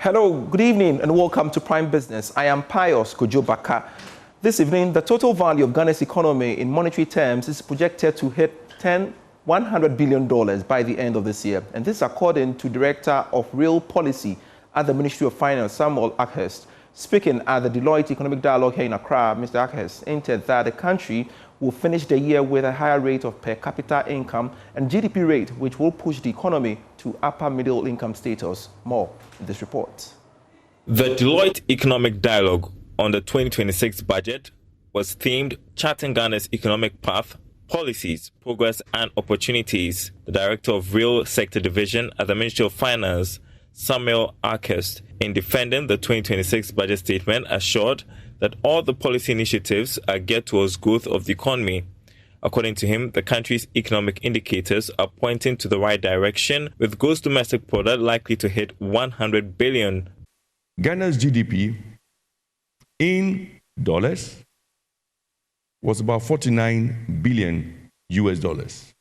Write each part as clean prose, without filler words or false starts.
Hello, good evening and welcome to Prime Business. I am Pius Kojobaka. This evening, the total value of Ghana's economy in monetary terms is projected to hit $100 billion by the end of this year. And this according to Director of Real Policy at the Ministry of Finance, Samuel Akhurst. Speaking at the Deloitte Economic Dialogue here in Accra, Mr. Akhurst hinted that the country will finish the year with a higher rate of per capita income and GDP rate, which will push the economy to upper middle income status. More in this report. The Deloitte Economic Dialogue on the 2026 budget was themed Charting Ghana's Economic Path, Policies, Progress and Opportunities. The Director of Real Sector Division at the Ministry of Finance, Samuel Akhurst, in defending the 2026 budget statement, assured that all the policy initiatives are geared towards growth of the economy. According to him, the country's economic indicators are pointing to the right direction, with gross domestic product likely to hit 100 billion. Ghana's GDP in dollars was about 49 billion US dollars.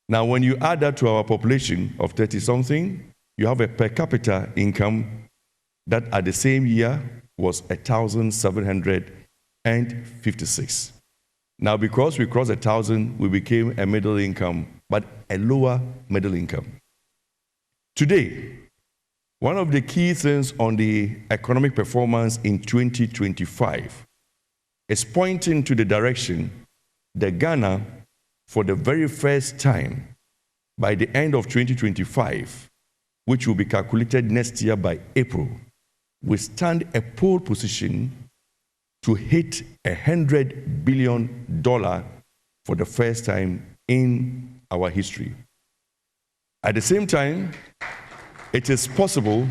Now, when you add that to our population of 30-something, you have a per capita income that at the same year was 1,756. Now, because we crossed 1,000, we became a middle income, but a lower middle income. Today, one of the key things on the economic performance in 2025 is pointing to the direction that Ghana, for the very first time, by the end of 2025, which will be calculated next year by April, we stand a pole position to hit $100 billion for the first time in our history. At the same time, it is possible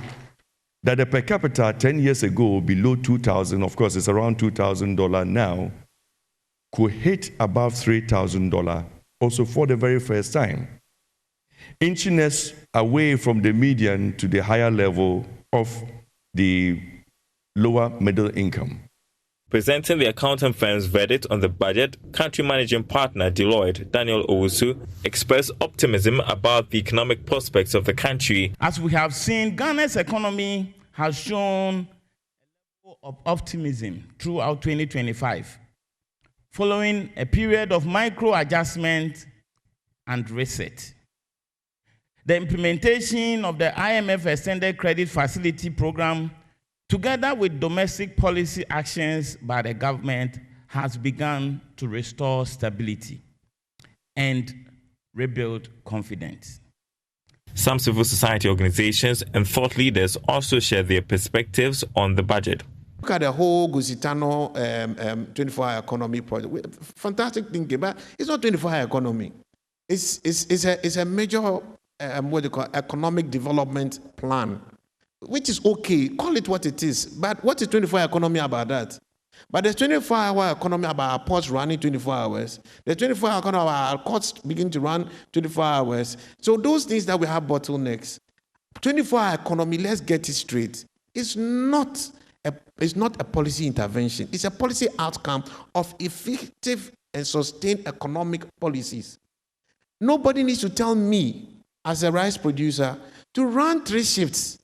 that the per capita 10 years ago below $2,000, of course it's around $2,000 now, could hit above $3,000 also for the very first time, inching us away from the median to the higher level of the lower middle income. Presenting the accounting firm's verdict on the budget, country managing partner Deloitte, Daniel Owusu, expressed optimism about the economic prospects of the country. As we have seen, Ghana's economy has shown a level of optimism throughout 2025, following a period of micro-adjustment and reset. The implementation of the IMF Extended Credit Facility Program, together with domestic policy actions by the government, has begun to restore stability and rebuild confidence. Some civil society organizations and thought leaders also shared their perspectives on the budget. Look at the whole Gusitano 24-hour economy project. Fantastic thing, but it's not 24-hour economy. It's a major economic development plan, which is okay. Call it what it is. But what is 24-hour economy about that? But there's 24-hour economy about our ports running 24 hours. There's 24-hour economy about our courts begin to run 24 hours. So those things that we have bottlenecks. 24-hour economy, let's get it straight. It's not a policy intervention. It's a policy outcome of effective and sustained economic policies. Nobody needs to tell me, as a rice producer, to run 3 shifts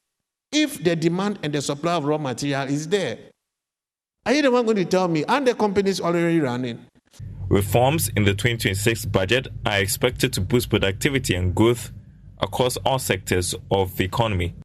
if the demand and the supply of raw material is there. Are you the one going to tell me? And the company is already running. Reforms in the 2026 budget are expected to boost productivity and growth across all sectors of the economy.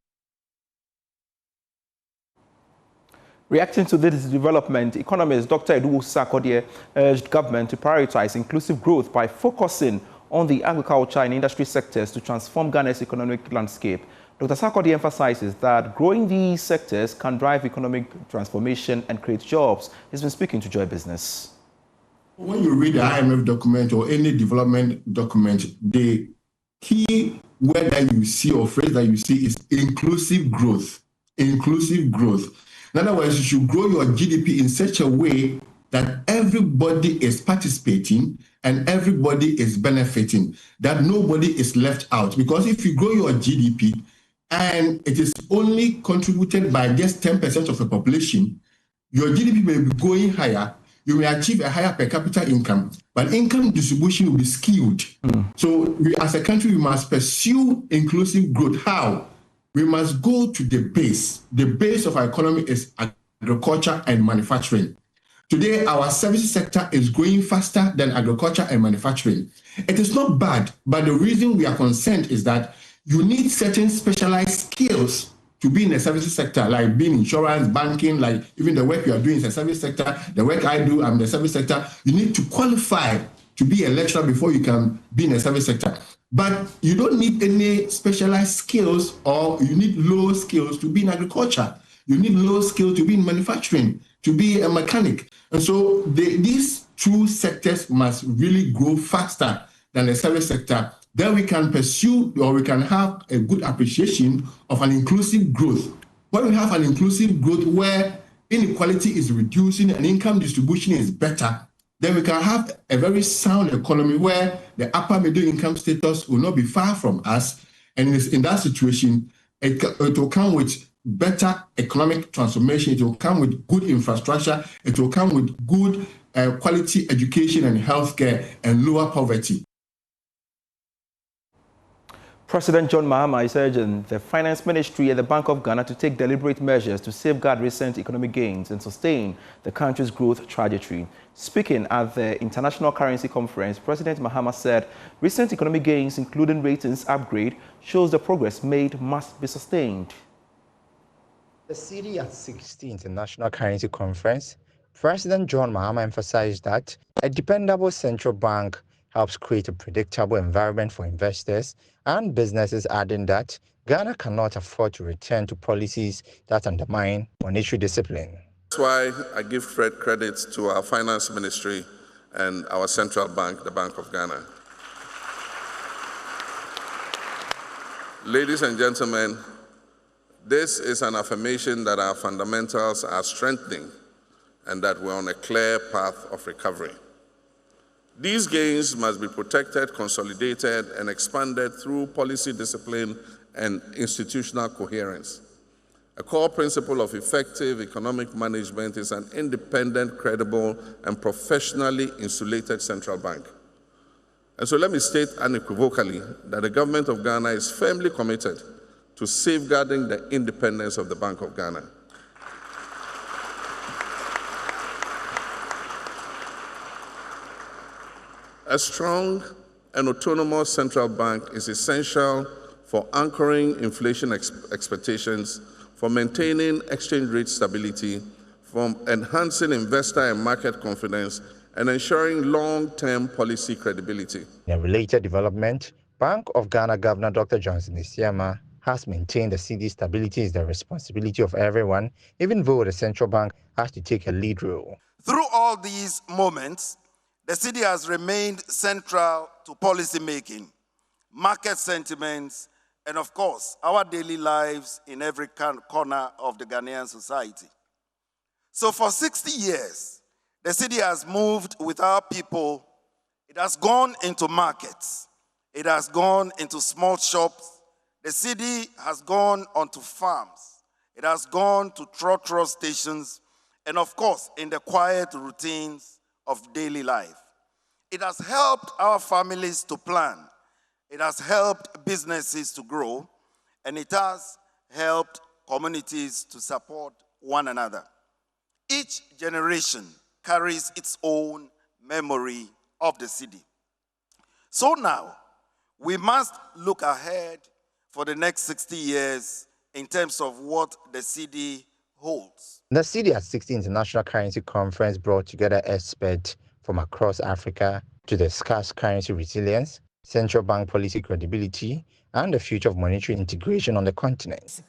Reacting to this development, economist Dr. Edu Sarkodie urged government to prioritize inclusive growth by focusing on the agriculture and industry sectors to transform Ghana's economic landscape. Dr. Sarkodie emphasizes that growing these sectors can drive economic transformation and create jobs. He's been speaking to Joy Business. When you read the IMF document or any development document, the key word that you see or phrase that you see is inclusive growth. Inclusive growth. In other words, you should grow your GDP in such a way that everybody is participating and everybody is benefiting, that nobody is left out. Because if you grow your GDP and it is only contributed by just 10% of the population, your GDP may be going higher, you may achieve a higher per capita income, but income distribution will be skewed. So we, as a country, we must pursue inclusive growth. How? we must go to the base. The base of our economy is agriculture and manufacturing. Today, our services sector is growing faster than agriculture and manufacturing. It is not bad, but the reason we are concerned is that you need certain specialized skills to be in the services sector, like being insurance, banking, like even the work you are doing is a service sector, the work I do, I'm in the service sector. You need to qualify to be a lecturer before you can be in the service sector. But you don't need any specialized skills, or you need low skills to be in agriculture. You need low skills to be in manufacturing, to be a mechanic. And so these two sectors must really grow faster than the service sector. Then we can pursue, or we can have a good appreciation of an inclusive growth. When we have an inclusive growth where inequality is reducing and income distribution is better, then we can have a very sound economy where the upper middle income status will not be far from us. And in that situation, it will come with better economic transformation. It will come with good infrastructure. It will come with good quality education and healthcare and lower poverty. President John Mahama is urging the Finance Ministry and the Bank of Ghana to take deliberate measures to safeguard recent economic gains and sustain the country's growth trajectory. Speaking at the International Currency Conference, President Mahama said recent economic gains, including ratings upgrade, shows the progress made must be sustained. The CD@60 International Currency Conference, President John Mahama emphasized that a dependable central bank helps create a predictable environment for investors and businesses, adding that Ghana cannot afford to return to policies that undermine monetary discipline. That's why I give credit to our Finance Ministry and our central bank, the Bank of Ghana. Ladies and gentlemen, this is an affirmation that our fundamentals are strengthening and that we're on a clear path of recovery. These gains must be protected, consolidated, and expanded through policy discipline and institutional coherence. A core principle of effective economic management is an independent, credible, and professionally insulated central bank. And so let me state unequivocally that the government of Ghana is firmly committed to safeguarding the independence of the Bank of Ghana. A strong and autonomous central bank is essential for anchoring inflation expectations, for maintaining exchange rate stability, for enhancing investor and market confidence, and ensuring long-term policy credibility. In a related development, Bank of Ghana Governor Dr. Johnson Isiama has maintained that CD stability is the responsibility of everyone, even though the central bank has to take a lead role. Through all these moments, the city has remained central to policy making, market sentiments, and of course, our daily lives in every corner of the Ghanaian society. So for 60 years, the city has moved with our people. It has gone into markets. It has gone into small shops. The city has gone onto farms. It has gone to trotro stations, and of course, in the quiet routines of daily life. It has helped our families to plan. It has helped businesses to grow, and it has helped communities to support one another. Each generation carries its own memory of the city. So now, we must look ahead for the next 60 years in terms of what the city holds. The CD@60 International Currency Conference brought together experts from across Africa to discuss currency resilience, central bank policy credibility, and the future of monetary integration on the continent.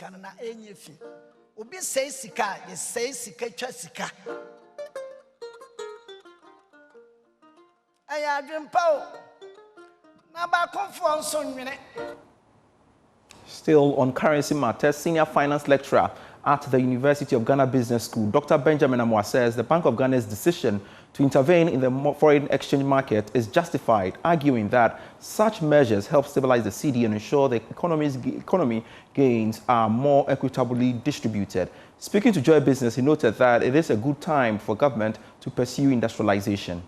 Still on currency matters, senior finance lecturer at the University of Ghana Business School, Dr. Benjamin Amoah, says the Bank of Ghana's decision to intervene in the foreign exchange market is justified, arguing that such measures help stabilize the cedi and ensure the economy gains are more equitably distributed. Speaking to Joy Business, he noted that it is a good time for government to pursue industrialization.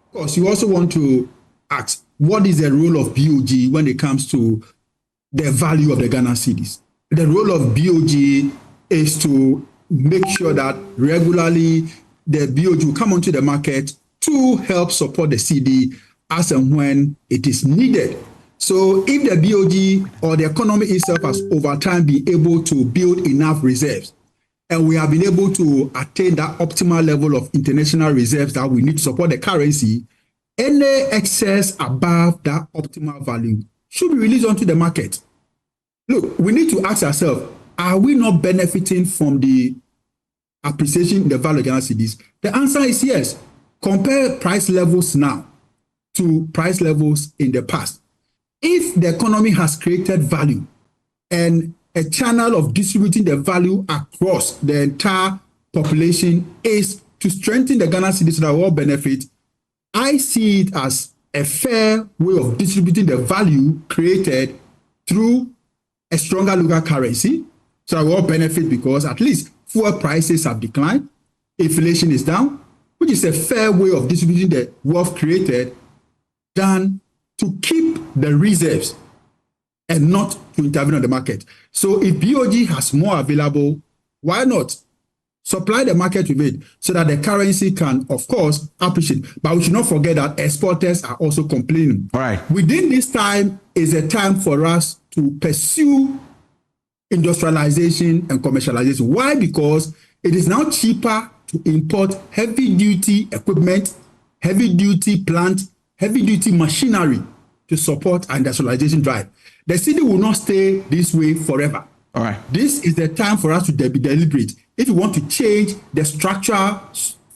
Of course, you also want to ask, what is the role of BoG when it comes to the value of the Ghana cedis? The role of BoG is to make sure that regularly the BoG will come onto the market to help support the CD as and when it is needed. So if the BoG or the economy itself has over time been able to build enough reserves, and we have been able to attain that optimal level of international reserves that we need to support the currency, any excess above that optimal value should be released onto the market. Look, we need to ask ourselves, are we not benefiting from the appreciation in the value of Ghana cedis? The answer is yes. Compare price levels now to price levels in the past. If the economy has created value and a channel of distributing the value across the entire population is to strengthen the Ghana cedis so that we all benefit, I see it as a fair way of distributing the value created through a stronger local currency so that we all benefit, because at least fuel prices have declined, inflation is down, which is a fair way of distributing the wealth created than to keep the reserves and not to intervene on the market. So if BoG has more available, why not supply the market with it so that the currency can, of course, appreciate? But we should not forget that exporters are also complaining. All right. Within this time is a time for us to pursue industrialization and commercialization. Why? Because it is now cheaper to import heavy-duty equipment, heavy-duty plant, heavy-duty machinery to support our industrialization drive. The city will not stay this way forever. All right. This is the time for us to be deliberate. If you want to change the structural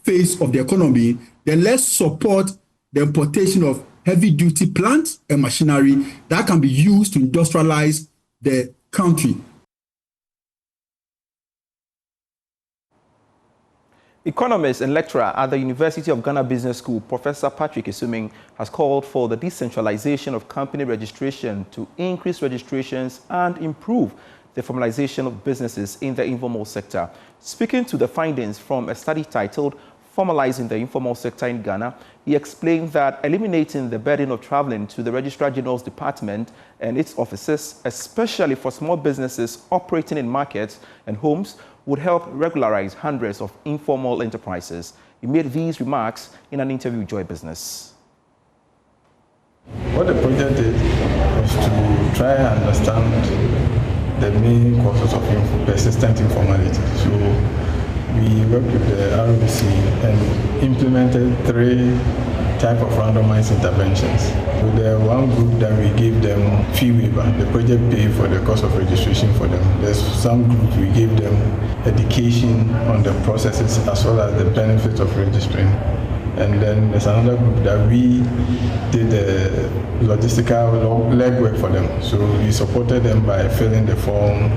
phase of the economy, then let's support the importation of heavy-duty plants and machinery that can be used to industrialize the country. Economist and lecturer at the University of Ghana Business School, Professor Patrick Isuming, has called for the decentralization of company registration to increase registrations and improve the formalization of businesses in the informal sector. Speaking to the findings from a study titled Formalizing the Informal Sector in Ghana, he explained that eliminating the burden of traveling to the Registrar General's Department and its offices, especially for small businesses operating in markets and homes, would help regularize hundreds of informal enterprises. He made these remarks in an interview with Joy Business. What the project did was to try and understand the main causes of persistent informality. So we worked with the ROC and implemented 3 types of randomized interventions. With the one group that we gave them fee waiver, the project paid for the cost of registration for them. There's some groups we gave them education on the processes as well as the benefits of registering. And then there's another group that we did the logistical legwork for them. So we supported them by filling the form,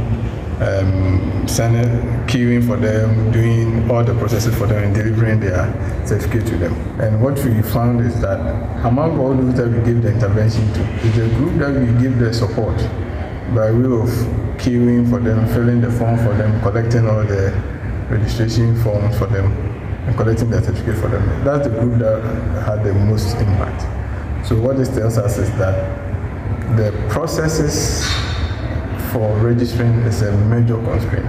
sending, queuing for them, doing all the processes for them and delivering their certificate to them. And what we found is that among all those that we give the intervention to, is the group that we give the support by way of queuing for them, filling the form for them, collecting all the registration forms for them, and collecting the certificate for them. That's the group that had the most impact. So what this tells us is that the processes for registering is a major constraint.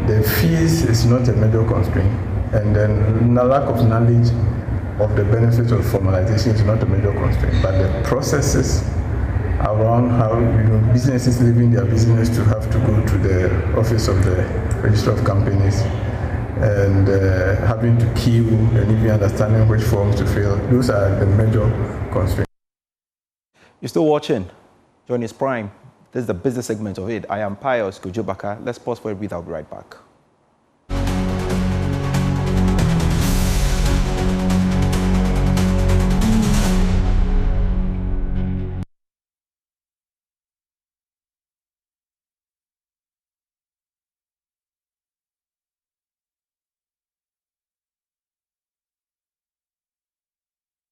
The fees is not a major constraint, and then the lack of knowledge of the benefits of formalization is not a major constraint, but the processes around how businesses leaving their business to have to go to the office of the Register of Companies and having to queue and even understanding which forms to fill, those are the major constraints. You're still watching JoyNews Prime. This is the business segment of it. I am Pius Kojo Baka. Let's pause for a breath. I'll be right back.